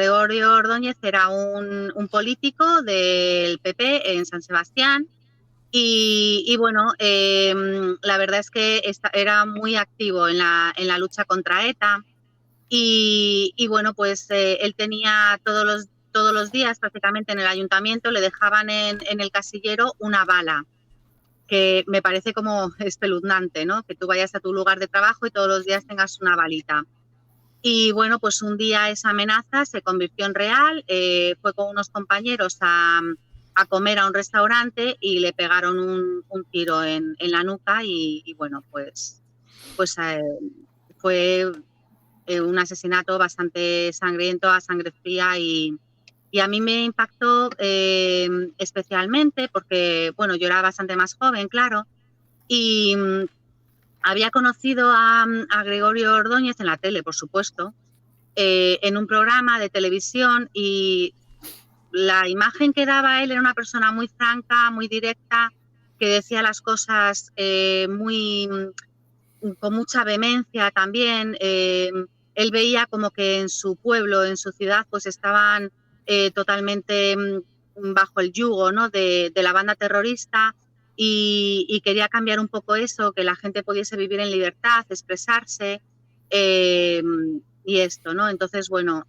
Gregorio Ordóñez era un político del PP en San Sebastián y bueno, la verdad es que era muy activo en la lucha contra ETA y bueno, pues él tenía todos los días prácticamente en el ayuntamiento, le dejaban en el casillero una bala, que me parece como espeluznante, ¿no? Que tú vayas a tu lugar de trabajo y todos los días tengas una balita. Y bueno, pues un día esa amenaza se convirtió en real, fue con unos compañeros a comer a un restaurante y le pegaron un tiro en la nuca y bueno, pues fue un asesinato bastante sangriento, a sangre fría y a mí me impactó especialmente porque, bueno, yo era bastante más joven, claro, y había conocido a Gregorio Ordóñez en la tele, por supuesto, en un programa de televisión y la imagen que daba él era una persona muy franca, muy directa, que decía las cosas con mucha vehemencia también. Él veía como que en su pueblo, en su ciudad, pues estaban totalmente bajo el yugo, ¿no? de la banda terrorista y quería cambiar un poco eso, que la gente pudiese vivir en libertad, expresarse eh, y esto, ¿no? Entonces, bueno,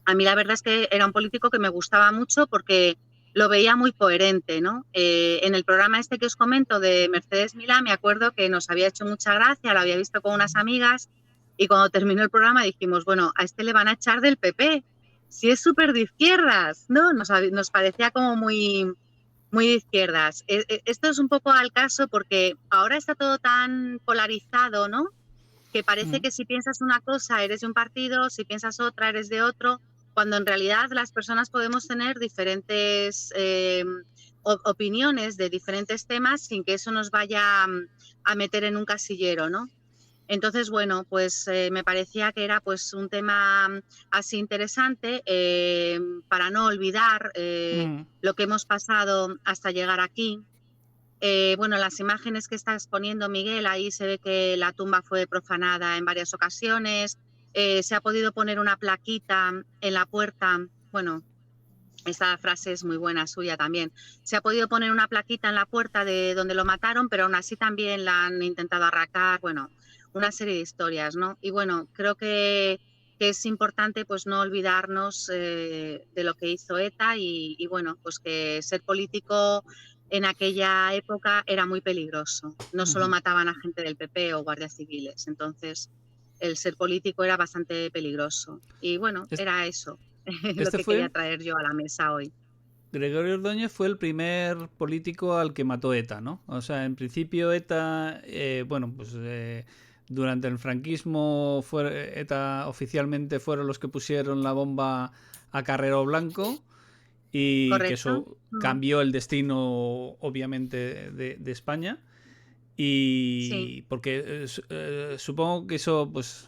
a mí la verdad es que era un político que me gustaba mucho porque lo veía muy coherente, ¿no? En el programa este que os comento de Mercedes Milá, me acuerdo que nos había hecho mucha gracia, lo había visto con unas amigas y cuando terminó el programa dijimos, bueno, a este le van a echar del PP, si es súper de izquierdas, ¿no? Nos parecía como muy de izquierdas. Esto es un poco al caso porque ahora está todo tan polarizado, ¿no? Que parece que si piensas una cosa eres de un partido, si piensas otra eres de otro, cuando en realidad las personas podemos tener diferentes opiniones de diferentes temas sin que eso nos vaya a meter en un casillero, ¿no? Entonces, bueno, pues me parecía que era pues un tema así interesante para no olvidar lo que hemos pasado hasta llegar aquí. Bueno, las imágenes que estás poniendo, Miguel, ahí se ve que la tumba fue profanada en varias ocasiones. Se ha podido poner una plaquita en la puerta. Bueno, esta frase es muy buena suya también. Se ha podido poner una plaquita en la puerta de donde lo mataron, pero aún así también la han intentado arrancar. Bueno, una serie de historias, ¿no? Y bueno, creo que es importante pues no olvidarnos de lo que hizo ETA y bueno, pues que ser político en aquella época era muy peligroso. No solo mataban a gente del PP o guardias civiles, entonces el ser político era bastante peligroso. Y bueno, era eso lo Este que quería fue, traer yo a la mesa hoy. Gregorio Ordóñez fue el primer político al que mató ETA, ¿no? O sea, en principio ETA, bueno, pues durante el franquismo ETA oficialmente fueron los que pusieron la bomba a Carrero Blanco y que ¿Correcto? eso cambió el destino, obviamente, de España. Sí. Y porque supongo que eso pues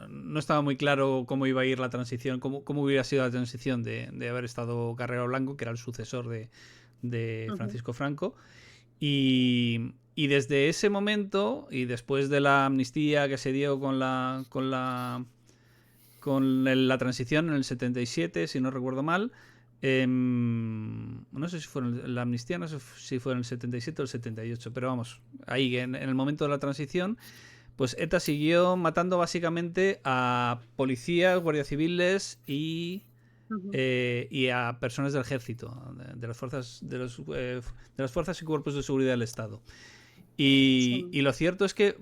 no estaba muy claro cómo iba a ir la transición, cómo hubiera sido la transición de haber estado Carrero Blanco, que era el sucesor de Francisco Franco. Y desde ese momento, y después de la amnistía que se dio con la transición en el 77, si no recuerdo mal, no sé si fue en la amnistía, no sé si fue en el 77 o el 78, pero vamos, ahí en el momento de la transición, pues ETA siguió matando básicamente a policías, guardias civiles y a personas del ejército, de las fuerzas de las fuerzas y cuerpos de seguridad del Estado. Y Sí. lo cierto es que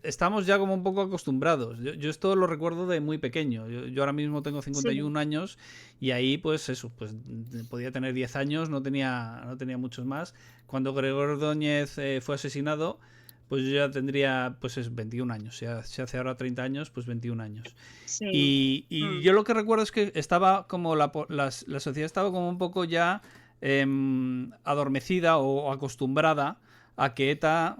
estamos ya como un poco acostumbrados. Yo esto lo recuerdo de muy pequeño. Yo ahora mismo tengo Sí. 51 años y ahí pues eso, pues podía tener 10 años, no tenía muchos más. Cuando Gregorio Ordóñez fue asesinado, pues yo ya tendría pues 21 años. Se hace ahora 30 años, pues 21 años. Sí. Y yo lo que recuerdo es que estaba como la sociedad estaba como un poco ya adormecida o acostumbrada a que ETA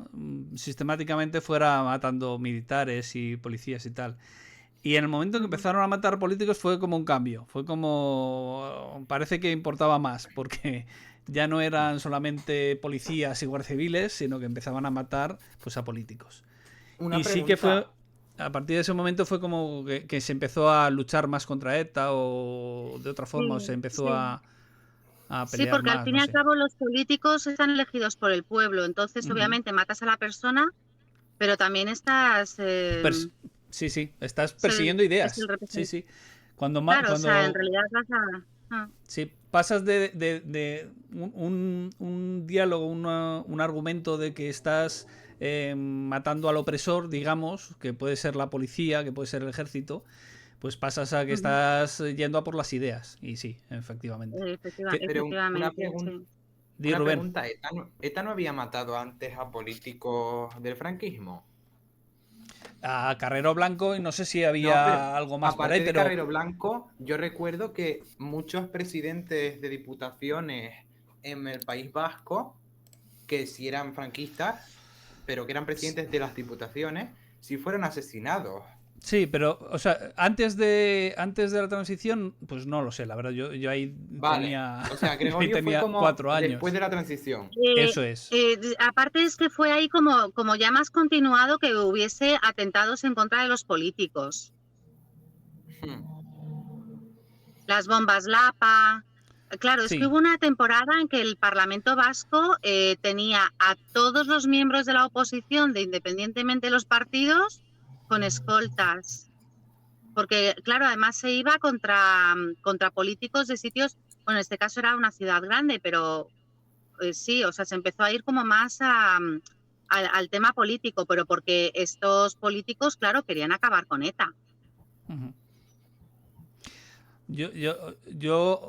sistemáticamente fuera matando militares y policías y tal. Y en el momento en que empezaron a matar políticos fue como un cambio. Fue como... Parece que importaba más, porque ya no eran solamente policías y guardias civiles, sino que empezaban a matar pues a políticos. Una Y sí que fue... pregunta. a partir de ese momento fue como que se empezó a luchar más contra ETA o de otra forma, o se Sí, empezó sí. a Sí, pelear porque al más, fin no y al sé. cabo los políticos están elegidos por el pueblo, entonces Ujú. obviamente matas a la persona, pero también estás, Pers- sí, sí, estás es persiguiendo es el ideas. Sí, representante. sí. Cuando, Claro, o sea, en cuando realidad vas a... sí, pasas de un diálogo, un argumento de que estás matando al opresor, digamos, que puede ser la policía, que puede ser el ejército, pues pasas a que Ujú. estás yendo a por las ideas. Y sí, efectivamente. Que, Pero Efectivamente, sí. di una Rubén. pregunta, ¿ETA no había matado antes a políticos del franquismo? A Carrero Blanco y no sé si No, pero había algo más por ahí, aparte de pero Carrero Blanco, yo recuerdo que muchos presidentes de diputaciones en el País Vasco, que sí eran franquistas, pero que eran presidentes de las diputaciones, sí fueron asesinados. sí, pero, o sea, antes de la transición, pues no lo sé, la verdad, yo ahí Vale, tenía, o sea, yo ahí Gregorio fue tenía como cuatro después años. de la transición. Eso es. Aparte es que fue ahí como ya más continuado que hubiese atentados en contra de los políticos. Hmm. Las bombas Lapa. Claro, es que Sí. hubo una temporada en que el Parlamento Vasco tenía a todos los miembros de la oposición, independientemente de los partidos, con escoltas. Porque, claro, además se iba contra políticos de sitios, bueno, en este caso era una ciudad grande, pero sí, o sea, se empezó a ir como más al tema político, pero porque estos políticos, claro, querían acabar con ETA. Ujú.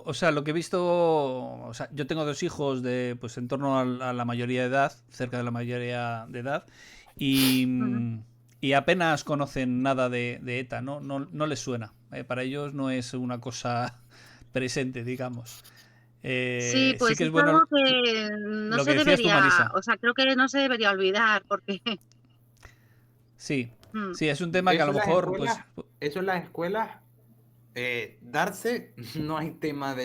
O sea, lo que he visto, o sea, yo tengo dos hijos de, pues, en torno a la mayoría de edad, cerca de la mayoría de edad, y, Ujú. y apenas conocen nada de ETA, ¿no? No les suena. Para ellos no es una cosa presente, digamos. Sí, Sí pues que es es bueno algo que no lo que se decías tú, debería, Marisa. o sea, creo que no se debería olvidar, porque Sí, mm, sí, es un tema que a lo Eso en las mejor, pues, escuelas, eso en las escuelas, darse, no hay tema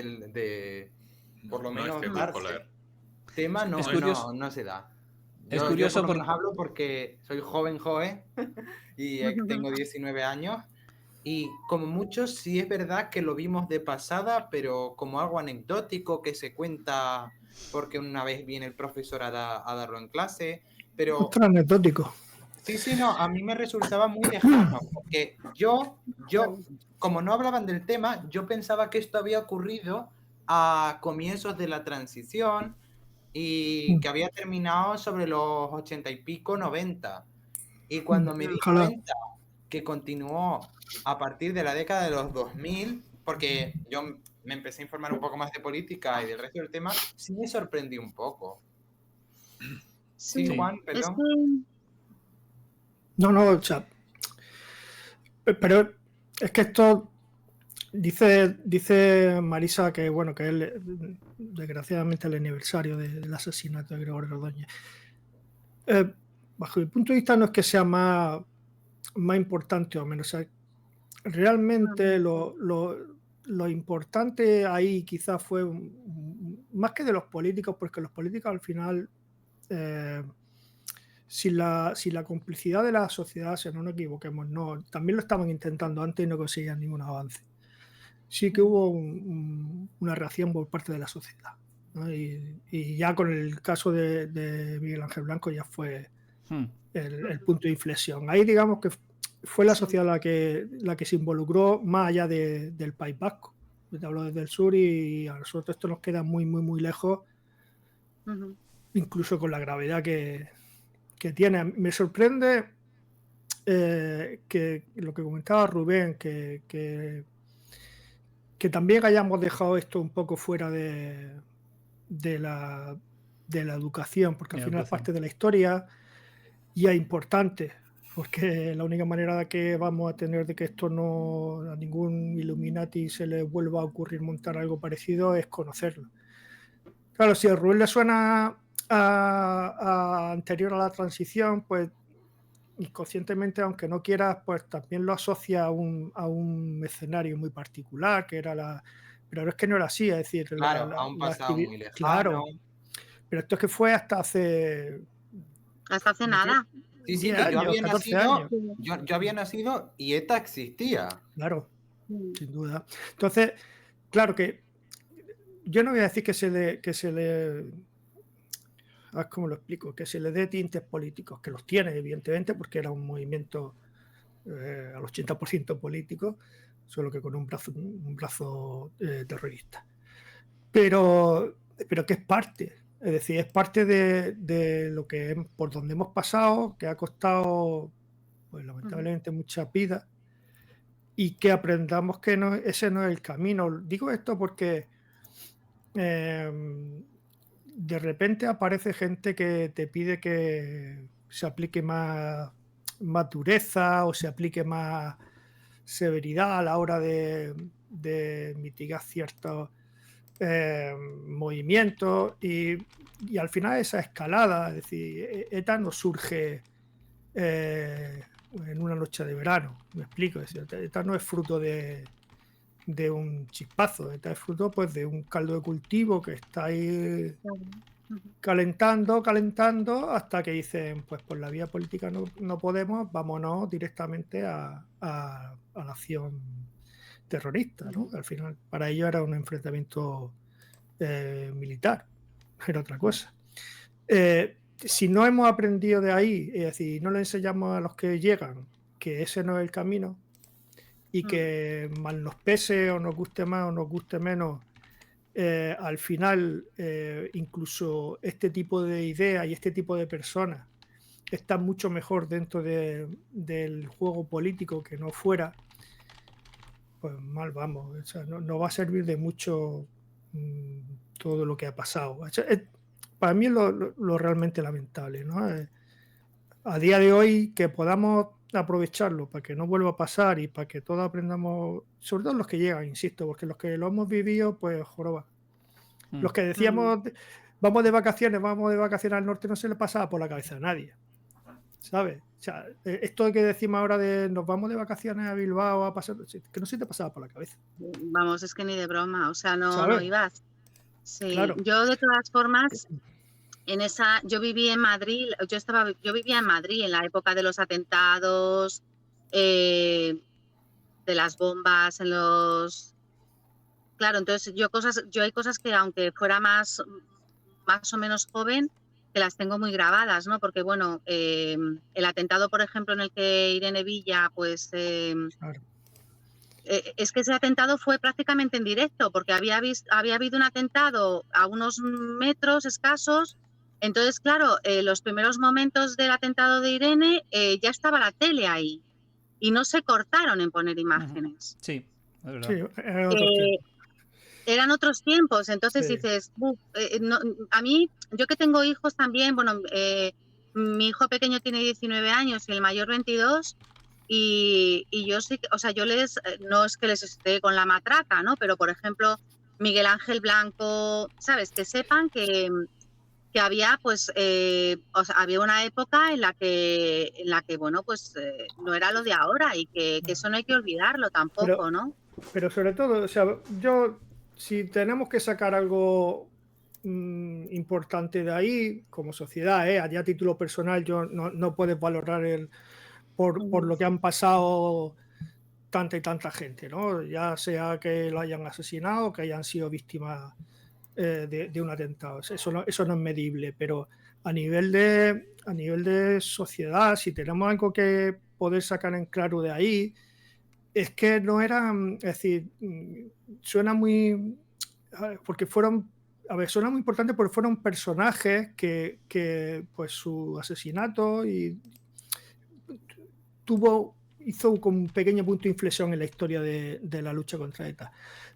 por lo No hay menos tema darse. escolar. Tema es no, No hay- curioso, no se da. es Yo por curioso lo menos porque... hablo porque soy joven y tengo 19 años y como muchos sí es verdad que lo vimos de pasada, pero como algo anecdótico que se cuenta porque una vez viene el profesor a darlo en clase, pero Ultra anecdótico. sí, sí, no, a mí me resultaba muy lejano, porque como no hablaban del tema, yo pensaba que esto había ocurrido a comienzos de la transición y que había terminado sobre los 80 y pico, 90. Y cuando me di Ojalá. cuenta que continuó a partir de la década de los 2000, porque yo me empecé a informar un poco más de política y del resto del tema, sí me sorprendí un poco. Sí, sí, Sí. Juan, es perdón. que No, o sea, pero es que esto dice Marisa que bueno, que es desgraciadamente el aniversario del asesinato de Gregorio Ordóñez. Bajo mi punto de vista no es que sea más importante o menos. O sea, realmente lo importante ahí quizás fue más que de los políticos, porque los políticos al final, sin la complicidad de la sociedad, si no nos equivoquemos, no, también lo estaban intentando antes y no conseguían ningún avance. Sí que hubo una reacción por parte de la sociedad, ¿no? Y ya con el caso de Miguel Ángel Blanco ya fue el punto de inflexión. Ahí digamos que fue la sí. sociedad la que se involucró más allá del País Vasco. Te hablo desde el sur y a nosotros esto nos queda muy, muy, muy lejos, Ujú. incluso con la gravedad que tiene. Me sorprende que lo que comentaba Rubén, que también hayamos dejado esto un poco fuera de la educación, porque al La final es educación. parte de la historia y es importante, porque la única manera de que vamos a tener de que esto no a ningún Illuminati se le vuelva a ocurrir montar algo parecido es conocerlo. Claro, si a Rubén le suena anterior a la transición, pues inconscientemente, aunque no quieras, pues también lo asocia a un escenario muy particular, que era pero es que no era así, es decir, Claro, a un pasado muy lejano. claro, pero esto es que fue hasta hace Hasta hace no, nada. Sí, sí, 10 que yo años, había 14 nacido, años. yo había nacido y ETA existía. Claro, Mm. sin duda. Entonces, claro que yo no voy a decir que se le ¿cómo lo explico? Que se le dé tintes políticos, que los tiene, evidentemente, porque era un movimiento al 80% político, solo que con un brazo terrorista. Pero que es parte, es decir, es parte de lo que por donde hemos pasado, que ha costado, pues lamentablemente, muchas vidas, y que aprendamos que ese no es el camino. Digo esto porque de repente aparece gente que te pide que se aplique más dureza o se aplique más severidad a la hora de mitigar ciertos movimientos y al final esa escalada, es decir, ETA no surge en una noche de verano, me explico, es decir, ETA no es fruto de un chispazo, ETA es fruto pues de un caldo de cultivo que está ahí calentando hasta que dicen pues por la vía política no podemos, vámonos directamente a la acción terrorista, ¿no? Al final para ellos era un enfrentamiento militar, era otra cosa. Si no hemos aprendido de ahí, es decir, no le enseñamos a los que llegan que ese no es el camino y que mal nos pese o nos guste más o nos guste menos, al final incluso este tipo de ideas y este tipo de personas están mucho mejor dentro del juego político que no fuera, pues mal vamos, o sea, no va a servir de mucho todo lo que ha pasado. O sea, para mí es lo realmente lamentable, ¿no? A día de hoy que podamos aprovecharlo para que no vuelva a pasar y para que todos aprendamos, sobre todo los que llegan, insisto, porque los que lo hemos vivido, pues joroba. Los que decíamos, vamos de vacaciones al norte, no se le pasaba por la cabeza a nadie, ¿sabes? O sea, esto que decimos ahora de nos vamos de vacaciones a Bilbao a pasar, que no se te pasaba por la cabeza. Vamos, es que ni de broma, o sea, no ¿sabes? ibas. Sí, Claro. yo de todas formas, yo viví en Madrid, yo vivía en Madrid en la época de los atentados, de las bombas en los... Claro, entonces yo hay cosas que aunque fuera más o menos joven, que las tengo muy grabadas, ¿no? Porque bueno, el atentado, por ejemplo, en el que Irene Villa, pues Claro. es que ese atentado fue prácticamente en directo, porque había habido un atentado a unos metros escasos. Entonces, claro, los primeros momentos del atentado de Irene ya estaba la tele ahí y no se cortaron en poner imágenes. Sí, es verdad. Sí, era otro tiempo. Eran otros tiempos, entonces Sí. dices, no, a mí, yo que tengo hijos también, bueno, mi hijo pequeño tiene 19 años y el mayor 22, y yo sí, o sea, no es que les esté con la matraca, ¿no? Pero, por ejemplo, Miguel Ángel Blanco, ¿sabes? Que sepan que había, pues, o sea, había una época en la que bueno, pues no era lo de ahora y que eso no hay que olvidarlo tampoco, ¿no? Pero sobre todo, o sea, si tenemos que sacar algo importante de ahí, como sociedad, a título personal, yo no puedes valorar por lo que han pasado tanta y tanta gente, ¿no? Ya sea que lo hayan asesinado o que hayan sido víctimas de un atentado. Eso no es medible, pero a nivel de sociedad, si tenemos algo que poder sacar en claro de ahí, es que no eran, es decir, suena muy, porque fueron, a ver, suena muy importante porque fueron personajes que pues su asesinato hizo como un pequeño punto de inflexión en la historia de la lucha contra ETA.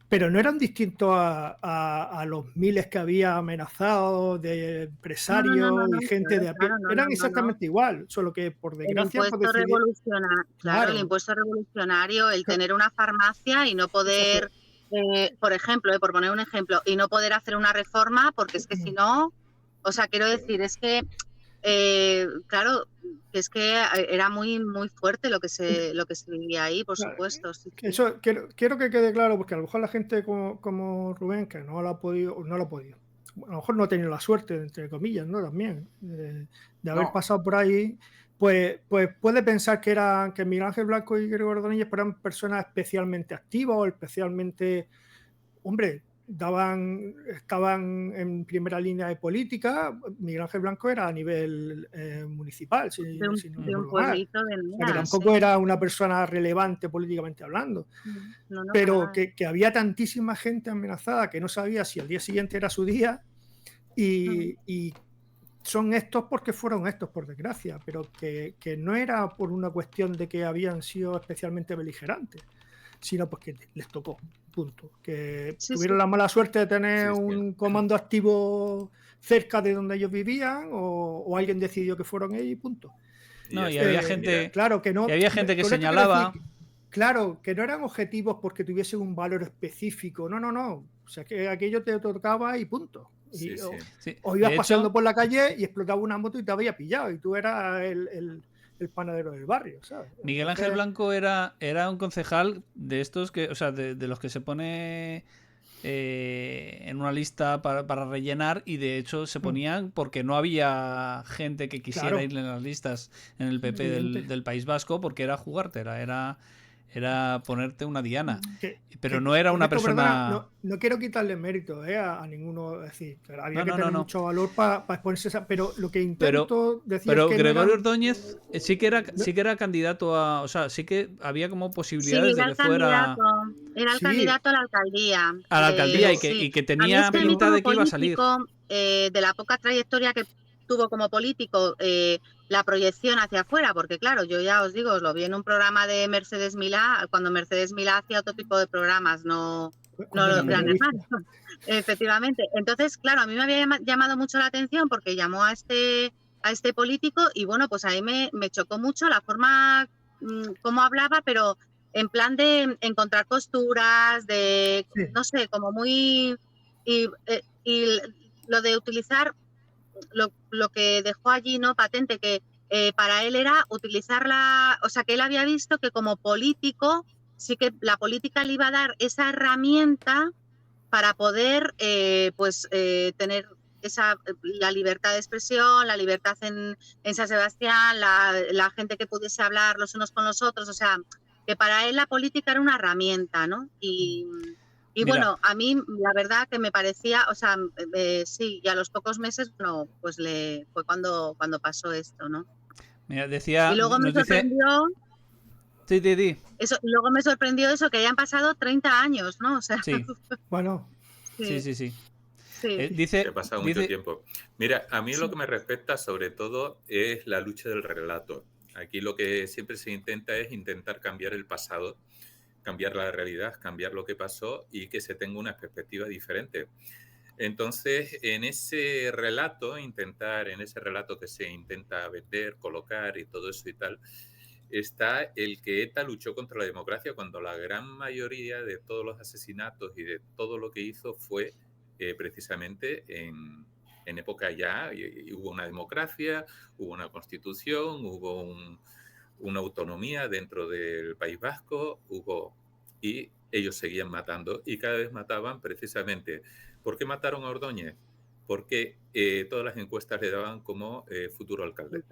Pero no eran distintos a los miles que había amenazados de empresarios y gente de a pie. Eran exactamente igual, solo que por desgracia... El impuesto revolucionario, claro, el impuesto revolucionario, el tener una farmacia y no poder, por ejemplo, por poner un ejemplo, y no poder hacer una reforma porque es que si no, o sea, quiero decir, es que, claro, es que era muy muy fuerte lo que se vivía ahí, por supuesto. Sí. Eso quiero que quede claro, porque a lo mejor la gente como Rubén, que no lo ha podido, a lo mejor no ha tenido la suerte, entre comillas, ¿no? También, de haber pasado por ahí, pues puede pensar que Miguel Ángel Blanco y Gregorio Ordóñez eran personas especialmente activas o especialmente, hombre, estaban en primera línea de política. Miguel Ángel Blanco era a nivel municipal, si no me de un acuerdo mal. pueblito de O sea, que Nea, tampoco sí. era una persona relevante políticamente hablando. No, para Pero nada. que había tantísima gente amenazada que no sabía si el día siguiente era su día y son estos porque fueron estos, por desgracia, pero que no era por una cuestión de que habían sido especialmente beligerantes, sino porque les tocó, punto. Que Sí, tuvieron sí. la mala suerte de tener Sí, sí. un comando activo cerca de donde ellos vivían o alguien decidió que fueron ellos y punto. No, y ya había está. gente, Claro que no. y había gente que con esto quiero señalaba. decir, claro, que no eran objetivos porque tuviesen un valor específico. No. O sea, que aquello te tocaba y punto. Sí, sí. Sí, O ibas de pasando hecho, por la calle y explotaba una moto y te había pillado y tú eras el panadero del barrio, ¿sabes? Miguel Ángel Entonces, Blanco era un concejal de estos que, o sea, de los que se pone en una lista para rellenar, y de hecho se ponían porque no había gente que quisiera Claro. ir en las listas en el PP Evidente. del País Vasco, porque era jugártela, era ponerte una diana. Pero no era con una esto, persona... perdona, no quiero quitarle mérito a ninguno. Es decir, claro, había que tener No. mucho valor para exponerse pero lo que intento decir es Pero que Gregorio no eran, Ordóñez sí que era candidato a... O sea, sí que había como Sí, posibilidades de era que el fuera candidato, era el Sí. candidato a la alcaldía. a la alcaldía y Sí. que A mí tenía es que a mí pinta como de que iba a salir. político, de la poca trayectoria que tuvo como político, la proyección hacia afuera, porque claro, yo ya os digo, os lo vi en un programa de Mercedes Milá, cuando Mercedes Milá hacía otro tipo de programas, no cuando era Gran periodista. Hermano. Efectivamente. Entonces, claro, a mí me había llamado mucho la atención porque llamó a este político y bueno, pues a mí me chocó mucho la forma como hablaba, pero en plan de encontrar costuras, de, Sí. no sé, como muy... Y lo de utilizar lo que dejó allí, ¿no? Patente, que para él era utilizarla, o sea, que él había visto que como político, sí que la política le iba a dar esa herramienta para poder, tener la libertad de expresión, la libertad en San Sebastián, la gente que pudiese hablar los unos con los otros, o sea, que para él la política era una herramienta, ¿no? Y Mira. bueno, a mí la verdad que me parecía, o sea, sí, y a los pocos meses, no, pues fue cuando pasó esto, ¿no? Mira, decía... Y luego me nos dice... sorprendió... Sí, di. Eso, luego me sorprendió eso, que hayan pasado 30 años, ¿no? O sea, Sí, Bueno, sí. sí. Dice... Se ha pasado mucho tiempo. Mira, a mí lo que me respecta sobre todo es la lucha del relato. Aquí lo que siempre se intenta es intentar cambiar el pasado, cambiar la realidad, cambiar lo que pasó y que se tenga una perspectiva diferente. Entonces, en ese relato que se intenta vender, colocar y todo eso y tal, está el que ETA luchó contra la democracia cuando la gran mayoría de todos los asesinatos y de todo lo que hizo fue precisamente en época ya, y hubo una democracia, hubo una constitución, hubo una autonomía dentro del País Vasco, y ellos seguían matando y cada vez mataban precisamente. ¿Por qué mataron a Ordóñez? Porque todas las encuestas le daban como futuro alcalde.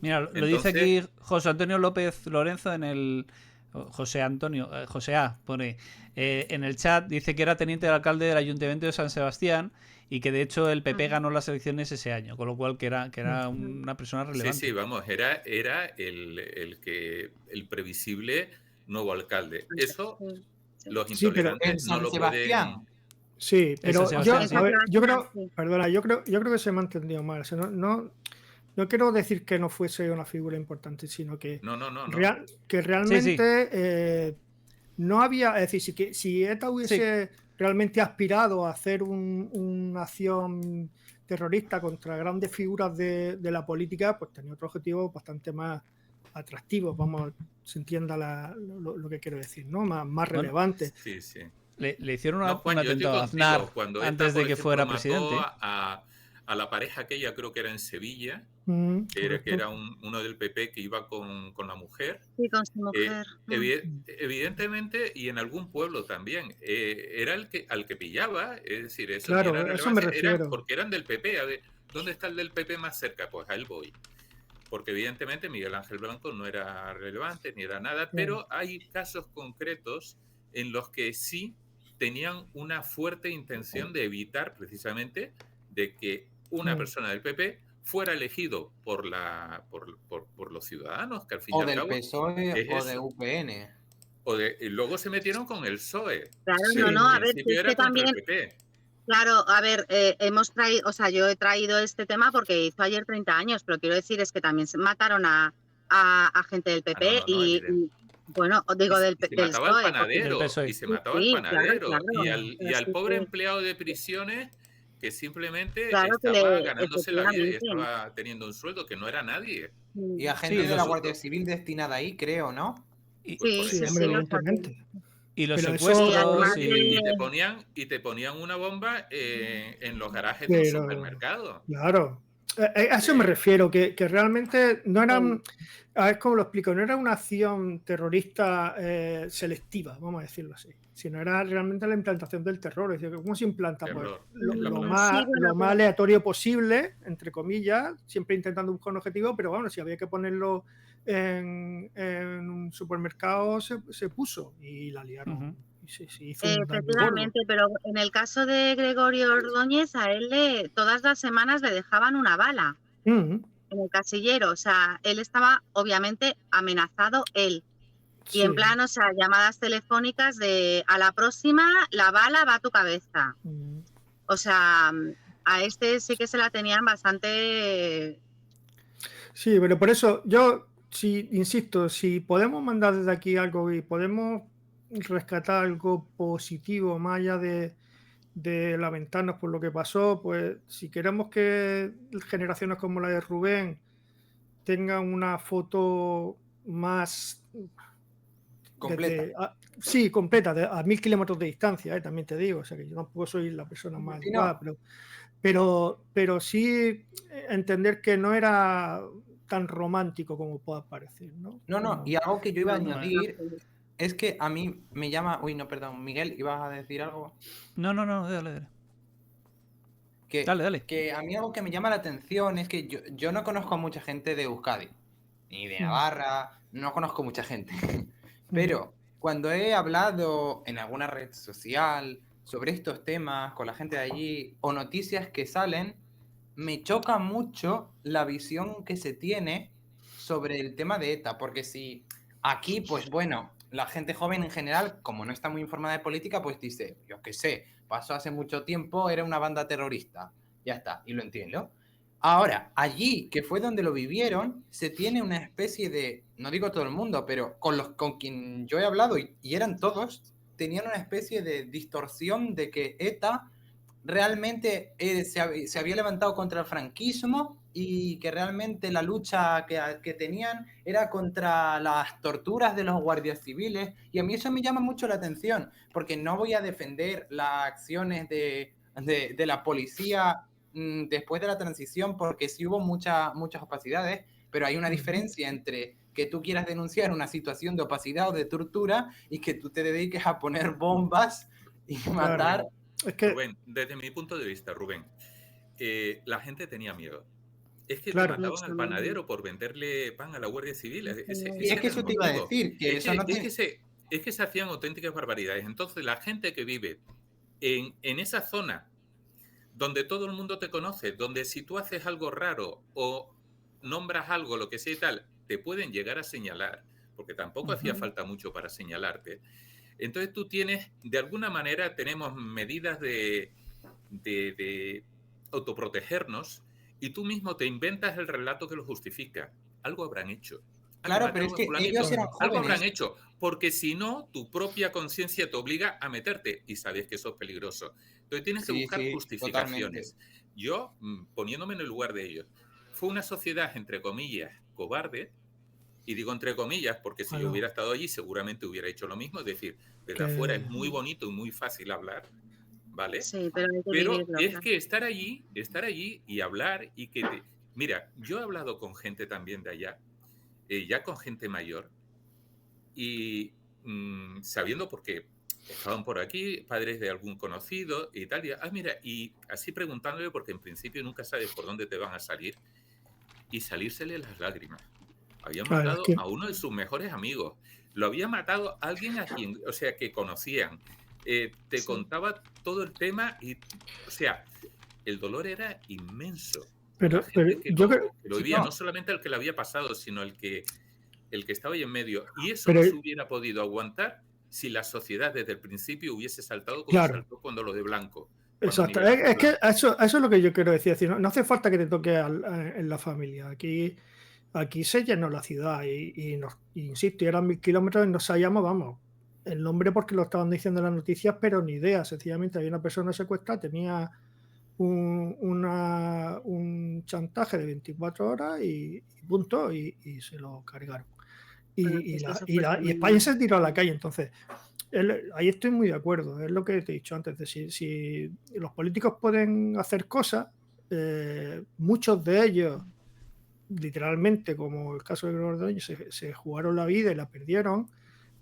Mira, lo dice aquí José Antonio López Lorenzo en el... José A, pone en el chat, dice que era teniente de alcalde del Ayuntamiento de San Sebastián y que de hecho el PP ganó las elecciones ese año, con lo cual que era una persona relevante. Sí, vamos, era el previsible nuevo alcalde. Eso los intolerantes no lo pueden... Sí, pero yo creo que se me ha entendido mal. O sea, no quiero decir que no fuese una figura importante, sino que, que realmente no había, es decir, si ETA hubiese realmente aspirado a hacer una acción terrorista contra grandes figuras de la política, pues tenía otro objetivo bastante más atractivo, vamos, se entienda lo que quiero decir, ¿no? Más relevante. Sí, sí. Le hicieron un atentado a Aznar antes de que fuera presidente. A la pareja aquella, creo que era en Sevilla, que era uno del PP que iba con la mujer. Sí, con su mujer. Evidentemente, y en algún pueblo también, era al que pillaba, es decir, eso, claro, eso me refiero. porque eran del PP. A ver, ¿dónde está el del PP más cerca? Pues a él voy. porque evidentemente Miguel Ángel Blanco no era relevante ni era nada, pero hay casos concretos en los que sí tenían una fuerte intención de evitar precisamente de que una persona del PP fuera elegido por los ciudadanos, que al fin y O al del cabo PSOE es o de eso. UPN. Y luego se metieron con el PSOE. Claro, Sí. no, a Al ver, principio es era que contra también, el PP. claro, a ver, hemos traído, o sea, yo he traído este tema porque hizo ayer 30 años, pero quiero decir es que también se mataron a gente del PP No, evidente. y, bueno, digo del se del mataba al PSOE, porque Del panadero, PSOE. y se sí, mataba al sí, claro, panadero, claro, y al sí, pobre sí, empleado de prisiones que simplemente claro que le, estaba ganándose la vida y efectivamente. estaba teniendo un sueldo que no era nadie. Y a Sí, gente de la los- Guardia Civil destinada ahí, creo, ¿no? Y, Pues por Sí, Sí, sí, eso. hombre, sí, o sea, evidentemente. y los Pero y además secuestros eso, Y te y... ponían, una bomba en los garajes de un pero, supermercado. claro, a eso me refiero, que realmente no eran, a ver cómo lo explico, no era una acción terrorista selectiva, vamos a decirlo así, sino era realmente la implantación del terror. Es decir, ¿cómo se implanta? Pues Terror, es la lo palabra. Sí, bueno, más aleatorio posible, entre comillas, siempre intentando buscar un objetivo, pero bueno, si había que ponerlo en un supermercado, se puso y la liaron. Ujú. Y se hizo un daño gordo. efectivamente, pero en el caso de Gregorio Ordóñez, a él todas las semanas le dejaban una bala Mm, en el casillero. O sea, él estaba obviamente amenazado él. Y en sí. plan, o sea, llamadas telefónicas de a la próxima la bala va a tu cabeza. Mm. O sea, a este sí que se la tenían bastante. Sí, pero por eso yo, si insisto, si podemos mandar desde aquí algo y podemos rescatar algo positivo más allá de lamentarnos por lo que pasó, pues si queremos que generaciones como la de Rubén tengan una foto más Completa. sí, completa, a 1000 kilómetros de distancia, también te digo, o sea que yo tampoco soy la persona más Sí, no. adecuada, pero sí entender que no era tan romántico como pueda parecer, ¿no? No, y algo que yo iba a No, añadir es que a mí me llama... Uy, no, perdón, Miguel, ¿ibas a decir algo? No, dale. Que, Dale. que a mí algo que me llama la atención es que yo no conozco a mucha gente de Euskadi, ni de Navarra, no conozco mucha gente. Pero cuando he hablado en alguna red social sobre estos temas con la gente de allí o noticias que salen, me choca mucho la visión que se tiene sobre el tema de ETA, porque si aquí, pues bueno, la gente joven en general, como no está muy informada de política, pues dice, yo qué sé, pasó hace mucho tiempo, era una banda terrorista, ya está, y lo entiendo. Ahora, allí, que fue donde lo vivieron, se tiene una especie de, no digo todo el mundo, pero con quien yo he hablado, y eran todos, tenían una especie de distorsión de que ETA realmente se había levantado contra el franquismo y que realmente la lucha que tenían era contra las torturas de los guardias civiles. Y a mí eso me llama mucho la atención, porque no voy a defender las acciones de la policía después de la transición, porque sí hubo muchas opacidades, pero hay una diferencia entre que tú quieras denunciar una situación de opacidad o de tortura y que tú te dediques a poner bombas y matar. Es que, Rubén, desde mi punto de vista, Rubén, la gente tenía miedo. Es que claro, te mataban al panadero por venderle pan a la Guardia Civil. Ese Y es era que el eso te iba a motivo. decir, que eso no te... Es que se hacían auténticas barbaridades. Entonces, la gente que vive en esa zona donde todo el mundo te conoce, donde si tú haces algo raro o nombras algo, lo que sea y tal, te pueden llegar a señalar, porque tampoco hacía falta mucho para señalarte. Entonces tú tienes, de alguna manera, tenemos medidas de autoprotegernos y tú mismo te inventas el relato que lo justifica. Algo habrán hecho. Claro, pero es que ellos eran Algo habrán jóvenes. hecho, porque si no, tu propia conciencia te obliga a meterte y sabes que eso es peligroso. Entonces tienes que buscar justificaciones. Totalmente. Yo, poniéndome en el lugar de ellos, fue una sociedad, entre comillas, cobarde, y digo entre comillas porque si yo hubiera estado allí seguramente hubiera hecho lo mismo, es decir, desde afuera es muy bonito y muy fácil hablar, ¿vale? Sí, pero es que estar allí y hablar y que... Mira, yo he hablado con gente también de allá, ya con gente mayor, y sabiendo porque estaban por aquí, padres de algún conocido y tal, y, mira, y así preguntándole, porque en principio nunca sabes por dónde te van a salir, y salírsele las lágrimas. Había Claro, matado a uno de sus mejores amigos. Lo había matado a alguien a quien, o sea, que conocían. Te contaba todo el tema y, o sea, el dolor era inmenso. pero La gente que yo lo, creo, que lo vivía, no solamente el que le había pasado, sino el que estaba ahí en medio. Y eso pero no se hubiera podido aguantar si la sociedad desde el principio hubiese saltado como claro, saltó cuando lo de Blanco. exacto. Miguel Ángel Es que Blanco. eso es lo que yo quiero decir. Es decir, no hace falta que te toque en la familia. Aquí se llenó la ciudad insisto, y eran 1000 kilómetros y no sabíamos, vamos, el nombre porque lo estaban diciendo en las noticias, pero ni idea. Sencillamente había una persona secuestrada, tenía un chantaje de 24 horas y punto, y se lo cargaron. Y España se tiró a la calle. Entonces, ahí estoy muy de acuerdo, es lo que te he dicho antes, de si los políticos pueden hacer cosas, muchos de ellos, literalmente, como el caso de Gregorio Ordóñez, se jugaron la vida y la perdieron,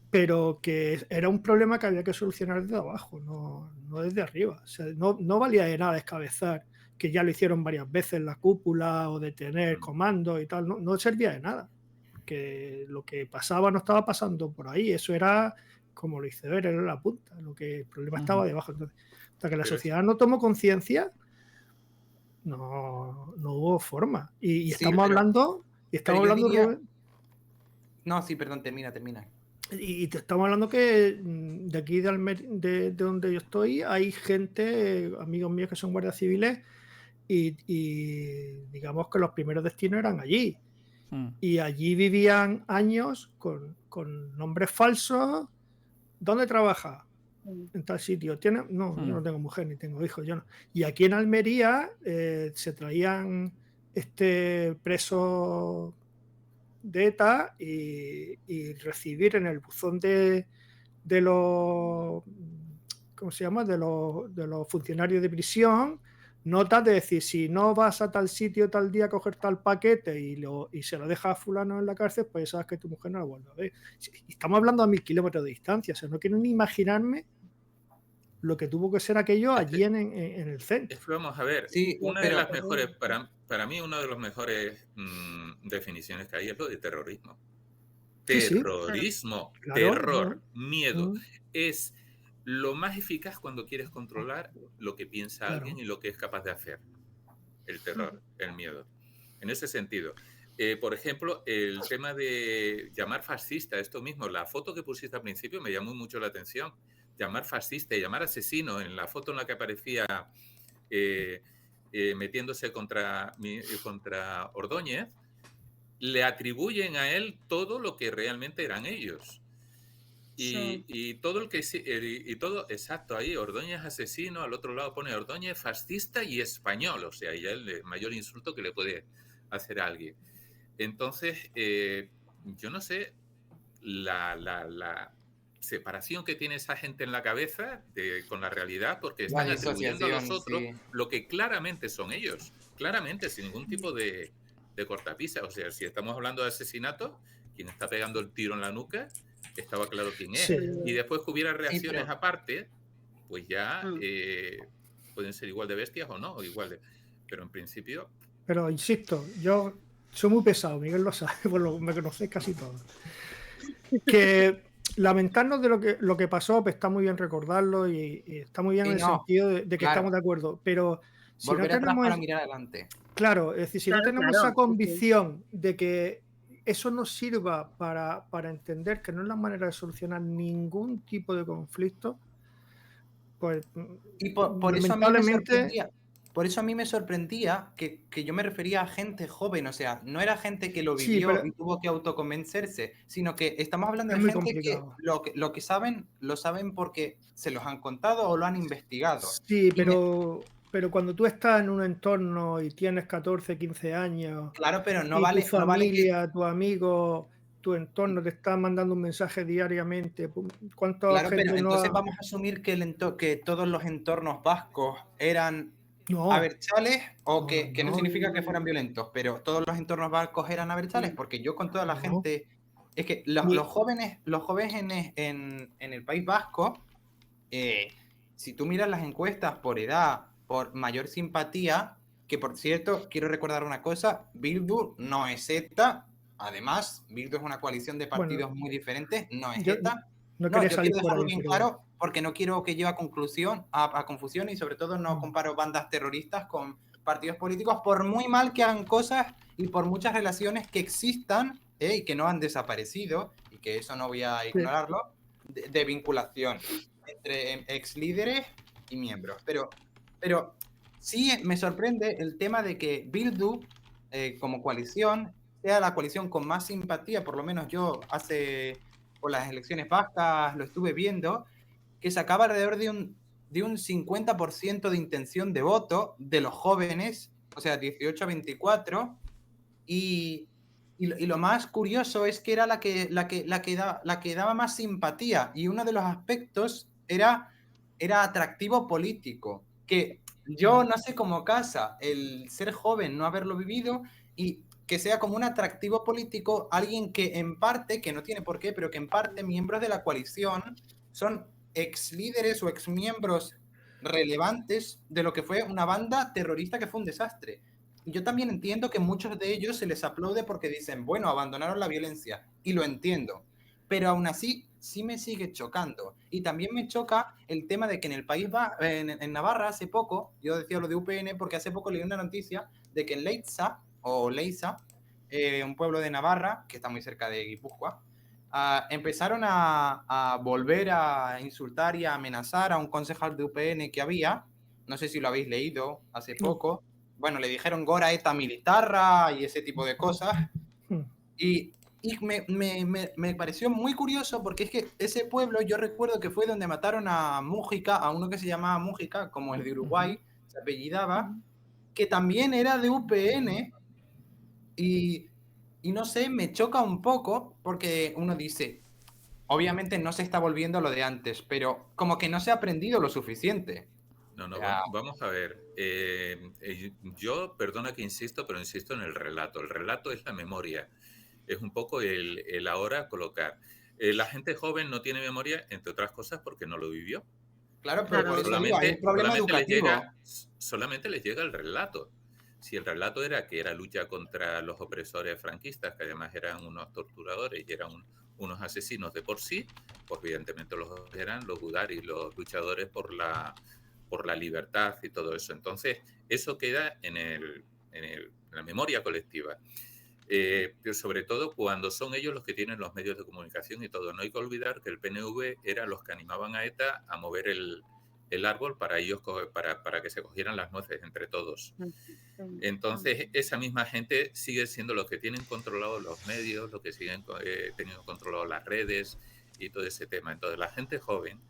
pero que era un problema que había que solucionar desde abajo, no desde arriba. O sea, no valía de nada descabezar, que ya lo hicieron varias veces la cúpula, o de tener comandos y tal, no servía de nada, porque lo que pasaba no estaba pasando por ahí, eso era, como lo hice ver, era la punta, el problema estaba debajo. Entonces, hasta que la sociedad no tomó conciencia, no hubo forma. Y Sí, estamos hablando, diría... Rubén. No, sí, perdón, termina. Y te estamos hablando que de aquí de donde yo estoy hay gente, amigos míos que son guardias civiles, y digamos que los primeros destinos eran allí. Y allí vivían años con nombres falsos. ¿Dónde trabaja? En tal sitio. No, yo no tengo mujer ni tengo hijos. Yo no. Y aquí en Almería se traían presos de ETA y recibir en el buzón de los, ¿cómo se llama? De los funcionarios de prisión, notas de decir, si no vas a tal sitio tal día a coger tal paquete y se lo dejas a fulano en la cárcel, pues sabes que tu mujer no la vuelve a ver. Estamos hablando a 1000 kilómetros de distancia, o sea, no quiero ni imaginarme lo que tuvo que ser aquello allí en el centro. Vamos a ver, Sí, una de las mejores, para mí, una de las mejores definiciones que hay es lo de terrorismo. Terrorismo, claro, terror, miedo. Es lo más eficaz cuando quieres controlar lo que piensa alguien y lo que es capaz de hacer. El terror, el miedo. En ese sentido, por ejemplo, el tema de llamar fascista, esto mismo, la foto que pusiste al principio me llamó mucho la atención. Llamar fascista y llamar asesino, en la foto en la que aparecía metiéndose contra Ordóñez, le atribuyen a él todo lo que realmente eran ellos. Y todo exacto, ahí Ordóñez asesino, al otro lado pone Ordóñez fascista y español, o sea, ya el mayor insulto que le puede hacer a alguien. Entonces, yo no sé, la separación que tiene esa gente en la cabeza con la realidad, porque están atribuyendo a los otros lo que claramente son ellos, claramente, sin ningún tipo de cortapisa. O sea, si estamos hablando de asesinato, quien está pegando el tiro en la nuca, estaba claro quién es. Y después que hubiera reacciones aparte, pues ya pueden ser igual de bestias o no, o igual pero en principio... Pero insisto, yo soy muy pesado, Miguel lo sabe, bueno, me conocéis casi todos. Que lamentarnos de lo que pasó, pues está muy bien recordarlo y está muy bien en el sentido de que estamos de acuerdo, pero si volver no tenemos para mirar adelante. Claro, es decir, si no tenemos esa convicción de que eso nos sirva para entender que no es la manera de solucionar ningún tipo de conflicto, pues y por eso lamentablemente... Por eso a mí me sorprendía que yo me refería a gente joven, o sea, no era gente que lo vivió y tuvo que autoconvencerse, sino que estamos hablando de gente que lo que saben, lo saben porque se los han contado o lo han investigado. Sí, pero cuando tú estás en un entorno y tienes 14, 15 años, claro, pero no y vale, tu familia, no vale tu amigo, tu entorno te está mandando un mensaje diariamente, ¿cuánta claro, gente pero entonces vamos a asumir que todos los entornos vascos eran abertzales o que no significa que fueran violentos, pero todos los entornos vascos eran abertzales, porque yo con toda la gente, es que los jóvenes en el País Vasco, si tú miras las encuestas por edad, por mayor simpatía, que por cierto, quiero recordar una cosa, Bildu no es ETA, además, Bildu es una coalición de partidos muy diferentes, no es ETA. No Yo quería quiero salir por dejarlo ahí, bien pero... claro, porque no quiero que lleve a confusión y sobre todo no comparo bandas terroristas con partidos políticos, por muy mal que hagan cosas y por muchas relaciones que existan y que no han desaparecido, y que eso no voy a ignorarlo, de vinculación entre ex líderes y miembros. Pero sí me sorprende el tema de que Bildu, como coalición, sea la coalición con más simpatía, por lo menos yo por las elecciones vascas lo estuve viendo, que sacaba alrededor de un 50% de intención de voto de los jóvenes, o sea, 18 a 24, y lo más curioso es que era la que daba más simpatía, y uno de los aspectos era atractivo político, que yo no sé cómo casa el ser joven, no haberlo vivido, y que sea como un atractivo político alguien que en parte, que no tiene por qué, pero que en parte miembros de la coalición son ex líderes o ex miembros relevantes de lo que fue una banda terrorista que fue un desastre. Y yo también entiendo que muchos de ellos se les aplaude porque dicen, bueno, abandonaron la violencia, y lo entiendo. Pero aún así, sí me sigue chocando. Y también me choca el tema de que en el país en Navarra hace poco, yo decía lo de UPN porque hace poco leí una noticia de que en Leiza, un pueblo de Navarra, que está muy cerca de Guipúzcoa, empezaron a volver a insultar y a amenazar a un concejal de UPN que había, no sé si lo habéis leído hace poco, bueno, le dijeron Gora eta militarra y ese tipo de cosas, y me pareció muy curioso porque es que ese pueblo, yo recuerdo que fue donde mataron a Mújica, a uno que se llamaba Mújica, como el de Uruguay, se apellidaba, que también era de UPN, y no sé, me choca un poco porque uno dice, obviamente no se está volviendo a lo de antes, pero como que no se ha aprendido lo suficiente. No, vamos a ver. Yo, perdona que insisto, pero insisto en el relato. El relato es la memoria. Es un poco el ahora colocar. La gente joven no tiene memoria, entre otras cosas, porque no lo vivió. Claro, pero por eso digo, hay un problema educativo. Solamente les llega el relato. Si el relato era que era lucha contra los opresores franquistas, que además eran unos torturadores y eran unos asesinos de por sí, pues evidentemente eran los gudaris, los luchadores por la libertad y todo eso. Entonces, eso queda en la memoria colectiva. Pero sobre todo cuando son ellos los que tienen los medios de comunicación y todo. No hay que olvidar que el PNV era los que animaban a ETA a mover el árbol para ellos, para que se cogieran las nueces entre todos. Entonces, esa misma gente sigue siendo los que tienen controlados los medios, los que siguen teniendo controlados las redes y todo ese tema. Entonces, la gente joven,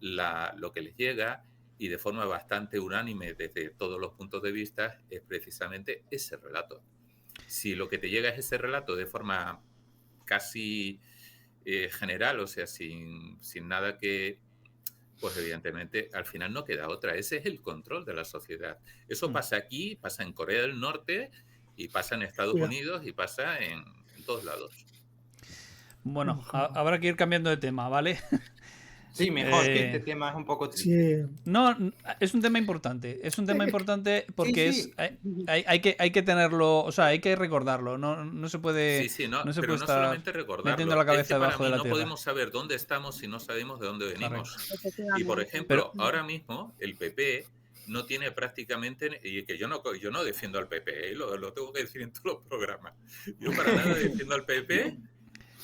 lo que les llega, y de forma bastante unánime desde todos los puntos de vista, es precisamente ese relato. Si lo que te llega es ese relato de forma casi general, o sea, sin nada que, pues evidentemente al final no queda otra. Ese es el control de la sociedad. Eso pasa aquí, pasa en Corea del Norte y pasa en Estados Unidos y pasa en todos lados. Bueno, habrá que ir cambiando de tema, ¿vale? Sí, mejor, que este tema es un poco triste. No, es un tema importante. Es un tema importante porque hay que tenerlo, o sea, hay que recordarlo. No se puede. No se puede no solamente recordarlo. Metiendo la cabeza debajo de la tierra. No podemos saber dónde estamos si no sabemos de dónde venimos. Y por ejemplo, ahora mismo el PP no tiene prácticamente, y que yo no defiendo al PP, lo tengo que decir en todos los programas. Yo para nada defiendo al PP.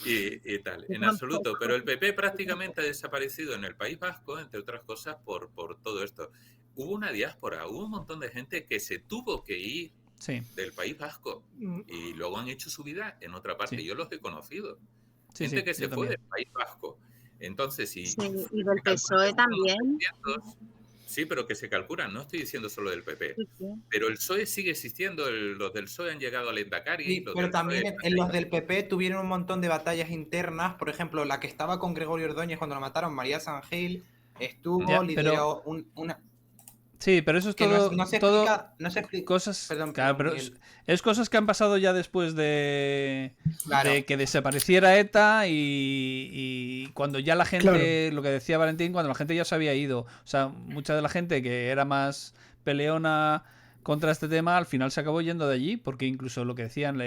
Y tal, en absoluto. Pero el PP prácticamente ha desaparecido en el País Vasco, entre otras cosas, por todo esto. Hubo una diáspora, hubo un montón de gente que se tuvo que ir del País Vasco y luego han hecho su vida en otra parte. Yo los he conocido. Gente que se fue del País Vasco. Entonces, y del PSOE también. Sí, pero que se calculan, no estoy diciendo solo del PP. Pero el PSOE sigue existiendo, los del PSOE han llegado al Endacari. Sí, pero también los del PP tuvieron un montón de batallas internas, por ejemplo, la que estaba con Gregorio Ordóñez cuando lo mataron, María Sangil, lideró una... Sí, pero eso es todo. No se explica. Cosas. Perdón, pero es cosas que han pasado ya después de que desapareciera ETA y cuando ya la gente, lo que decía Valentín, cuando la gente ya se había ido. O sea, mucha de la gente que era más peleona contra este tema, al final se acabó yendo de allí, porque incluso lo que decían,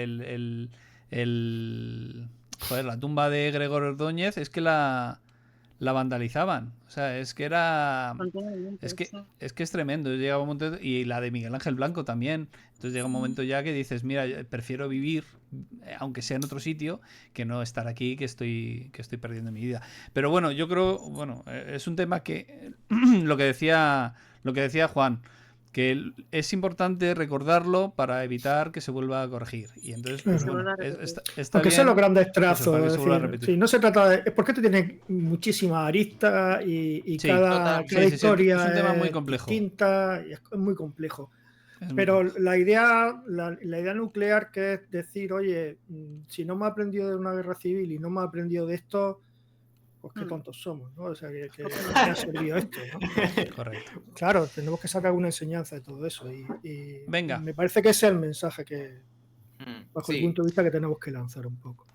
la tumba de Gregor Ordóñez es que la vandalizaban. O sea, es que era... Continuamente, Es que, sí. es que es tremendo. Llega un momento, y la de Miguel Ángel Blanco también. Entonces llega un momento ya que dices, mira, prefiero vivir, aunque sea en otro sitio, que no estar aquí, que estoy perdiendo mi vida. Pero bueno, yo creo, bueno, es un tema que lo que decía Juan, que es importante recordarlo para evitar que se vuelva a corregir. Y entonces, pues Claro. bueno, está Aunque bien, sean los grandes eso, trazos, para que es se vuelva a decir, repetir. si no se trata de... Es porque esto tiene muchísimas aristas y Sí, cada totalmente. sí, historia es un tema muy es complejo. distinta y es muy complejo. Es muy Pero complejo. la idea nuclear, que es decir, oye, si no me he aprendido de una guerra civil y no me he aprendido de esto, pues qué tontos somos, ¿no? O sea, que me ha servido esto, ¿no? Correcto. Claro, tenemos que sacar una enseñanza de todo eso y Venga. me parece que ese es el mensaje que, bajo el Sí. punto de vista, que tenemos que lanzar un poco.